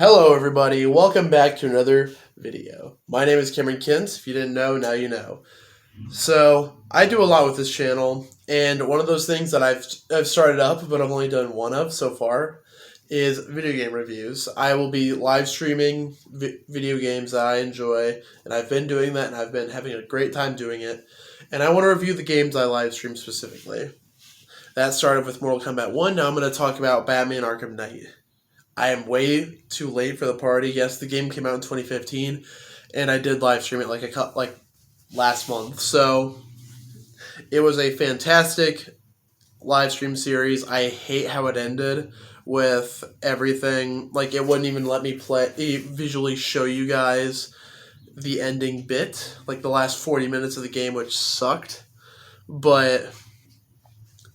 Hello, everybody. Welcome back to another video. My name is Cameron Kintz. If you didn't know, now you know. So, I do a lot with this channel, and one of those things that I've started up, but I've only done one of so far, is video game reviews. I will be live streaming video games that I enjoy, and I've been doing that, and I've been having a great time doing it. And I want to review the games I live stream specifically. That started with Mortal Kombat 1. Now I'm going to talk about Batman Arkham Knight. I am way too late for the party. Yes, the game came out in 2015, and I did live stream it like last month. So it was a fantastic live stream series. I hate how it ended with everything. Like, it wouldn't even let me visually show you guys the ending bit, like the last 40 minutes of the game, which sucked. But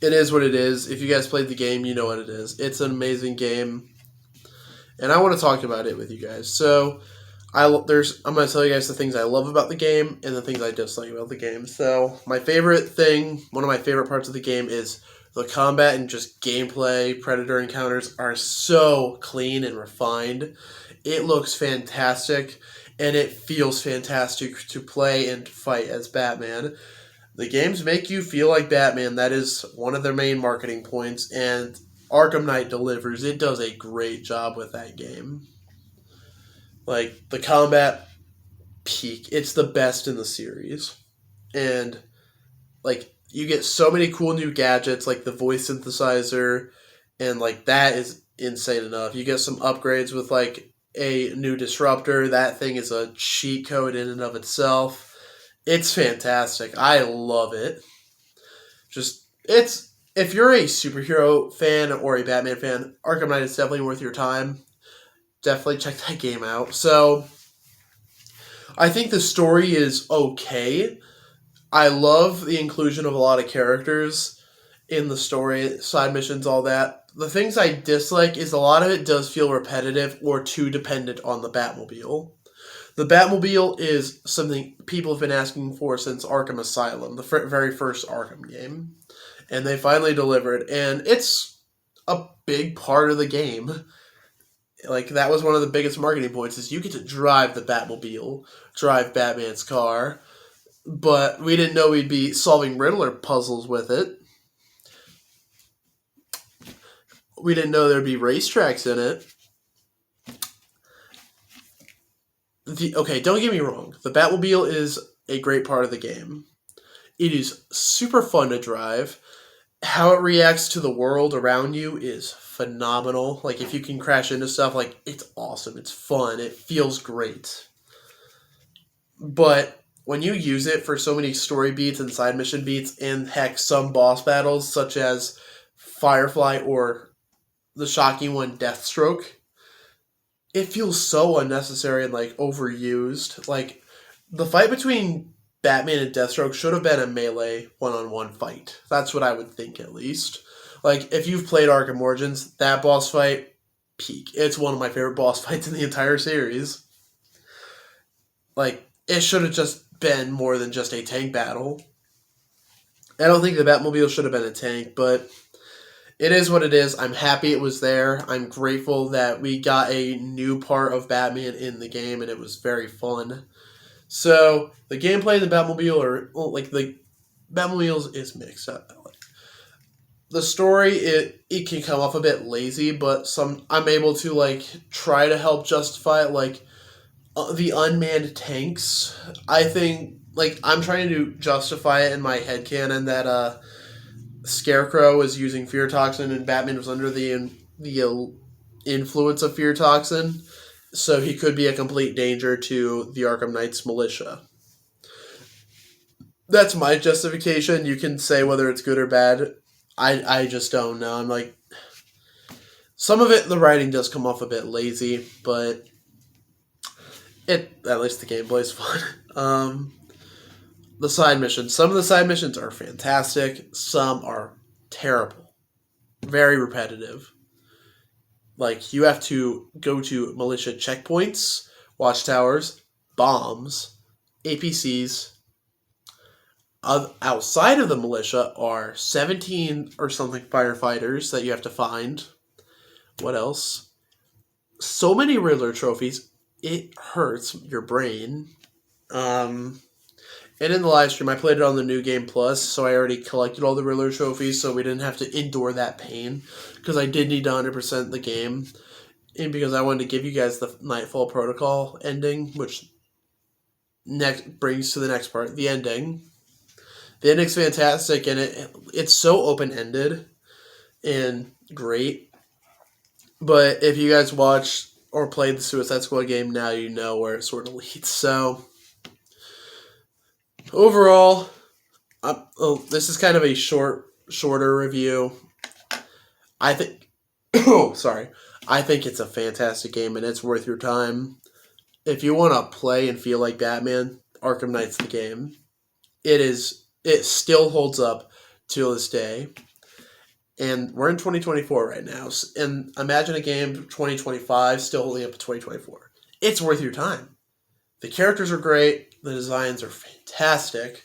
it is what it is. If you guys played the game, you know what it is. It's an amazing game, and I want to talk about it with you guys. So I'm going to tell you guys the things I love about the game and the things I dislike about the game. So one of my favorite parts of the game is the combat and just gameplay. Predator encounters are so clean and refined. It looks fantastic, and it feels fantastic to play and to fight as Batman. The games make you feel like Batman. That is one of their main marketing points, and Arkham Knight delivers. It does a great job with that game. Like, the combat peak. It's the best in the series. And, like, you get so many cool new gadgets, like the voice synthesizer, and, like, that is insane enough. You get some upgrades with, like, a new disruptor. That thing is a cheat code in and of itself. It's fantastic. I love it. If you're a superhero fan or a Batman fan, Arkham Knight is definitely worth your time. Definitely check that game out. So, I think the story is okay. I love the inclusion of a lot of characters in the story, side missions, all that. The things I dislike is a lot of it does feel repetitive or too dependent on the Batmobile. The Batmobile is something people have been asking for since Arkham Asylum, the very first Arkham game. And they finally delivered, and it's a big part of the game. Like, that was one of the biggest marketing points, is you get to drive the Batmobile, drive Batman's car, but we didn't know we'd be solving Riddler puzzles with it. We didn't know there'd be racetracks in it. Okay, don't get me wrong. The Batmobile is a great part of the game. It is super fun to drive. How it reacts to the world around you is phenomenal. Like, if you can crash into stuff, like, it's awesome. It's fun. It feels great. But when you use it for so many story beats and side mission beats, and heck, some boss battles, such as Firefly or the shocking one, Deathstroke, it feels so unnecessary and, like, overused. Like, the fight between Batman and Deathstroke should have been a melee one-on-one fight. That's what I would think, at least. Like, if you've played Arkham Origins, that boss fight, peak. It's one of my favorite boss fights in the entire series. Like, it should have just been more than just a tank battle. I don't think the Batmobile should have been a tank, but it is what it is. I'm happy it was there. I'm grateful that we got a new part of Batman in the game, and it was very fun. So, the gameplay of the Batmobile, the Batmobiles is mixed up. The story, it can come off a bit lazy, but I'm able to, like, try to help justify it, like, the unmanned tanks. I think, like, I'm trying to justify it in my headcanon that, Scarecrow was using fear toxin and Batman was under the influence of fear toxin, so he could be a complete danger to the Arkham Knight's militia. That's my justification. You can say whether it's good or bad. I just don't know. I'm like, some of it, the writing does come off a bit lazy, but at least the gameplay's fun. The side missions. Some of the side missions are fantastic. Some are terrible. Very repetitive. Like, you have to go to militia checkpoints, watchtowers, bombs, APCs. Outside of the militia are 17 or something firefighters that you have to find. What else? So many Riddler trophies, it hurts your brain. Um, and in the live stream, I played it on the New Game Plus, so I already collected all the Riddler trophies, so we didn't have to endure that pain, because I did need to 100% the game, and because I wanted to give you guys the Nightfall Protocol ending, which next brings to the next part, the ending. The ending's fantastic, and it's so open-ended and great. But if you guys watch or played the Suicide Squad game, now you know where it sort of leads. So, overall, this is kind of a shorter review. I think, sorry, I think it's a fantastic game and it's worth your time. If you want to play and feel like Batman, Arkham Knight's the game. It still holds up to this day. And we're in 2024 right now. And imagine a game 2025 still holding up to 2024. It's worth your time. The characters are great. The designs are fantastic.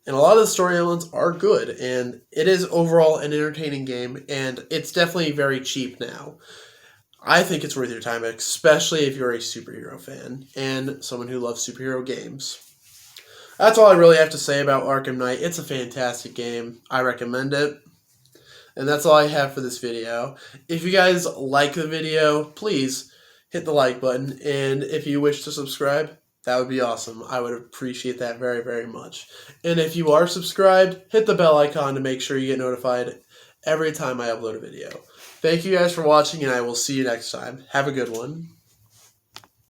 And a lot of the story elements are good. And it is overall an entertaining game. And it's definitely very cheap now. I think it's worth your time, especially if you're a superhero fan and someone who loves superhero games. That's all I really have to say about Arkham Knight. It's a fantastic game. I recommend it. And that's all I have for this video. If you guys like the video, please hit the like button. And if you wish to subscribe, that would be awesome. I would appreciate that very, very much. And if you are subscribed, hit the bell icon to make sure you get notified every time I upload a video. Thank you guys for watching, and I will see you next time. Have a good one.